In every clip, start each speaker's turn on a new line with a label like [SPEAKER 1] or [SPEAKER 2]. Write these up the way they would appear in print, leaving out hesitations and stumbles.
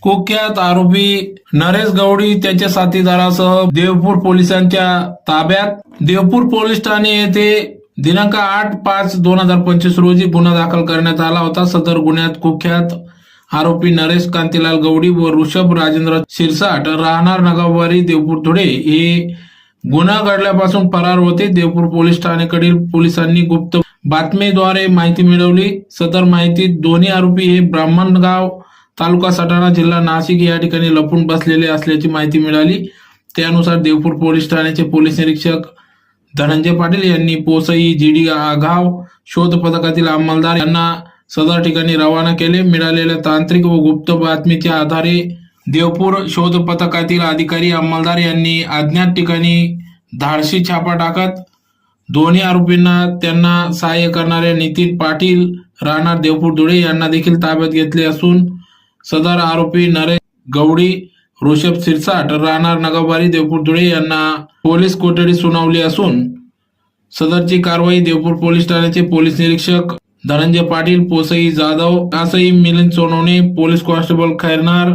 [SPEAKER 1] कुख्यात आरोपी नरेश गवडी त्याच्या साथीदारासह देवपूर पोलिसांच्या ताब्यात. देवपूर पोलीस ठाणे येथे दिनांक 8/5/2025 रोजी गुन्हा दाखल करण्यात आला होता. सदर गुन्ह्यात कुख्यात आरोपी नरेश कांतीलाल गवडी व ऋषभ राजेंद्र शिरसाट राहणार नगावारी देवपूर धुळे हे गुन्हा घडल्यापासून फरार होते. देवपूर पोलीस ठाण्याकडील पोलिसांनी गुप्त बातमीद्वारे माहिती मिळवली. सदर माहितीत दोन्ही आरोपी हे ब्राह्मणगाव तालुका सटाणा जिल्हा नाशिक या ठिकाणी लपून बसलेले असल्याची माहिती मिळाली. त्यानुसार देवपूर पोलीस ठाण्याचे पोलीस निरीक्षक धनंजय पाटील यांनी पोसई जीडी आघाव शोध पथकातील अंमलदार यांना सदर ठिकाणी रवाना केले. मिळालेल्या तांत्रिक व गुप्त बातमीच्या आधारे देवपूर शोध पथकातील अधिकारी अंमलदार यांनी अज्ञात ठिकाणी धाडसी छापा टाकत दोन्ही आरोपींना त्यांना सहाय्य करणाऱ्या नितीन पाटील राहणार देवपूर धुळे यांना देखील ताब्यात घेतले असून सदर आरोपी नरेश गवडी ऋषभ शिरसाट राहणार नगावारी देवपूर धुळे यांना पोलीस कोठडी सुनावली असून सदरची कारवाई देवपूर पोलीस ठाण्याचे पोलीस निरीक्षक धनंजय पाटील, पोसई जाधव, कासई Milind Sonawane, police constable Khairnar,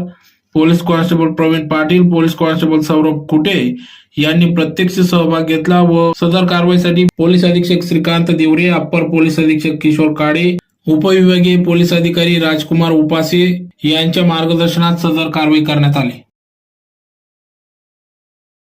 [SPEAKER 1] police constable Pravin Patil, police constable Saurabh Kute यांनी प्रत्यक्ष सहभाग घेतला व सदर कारवाईसाठी पोलीस अधीक्षक श्रीकांत दिवरे, अप्पर पोलीस अधीक्षक किशोर काळे, उपविभागीय पोलीस अधिकारी राजकुमार उपासे यांच्या मार्गदर्शनात सदर कारवाई करण्यात आली.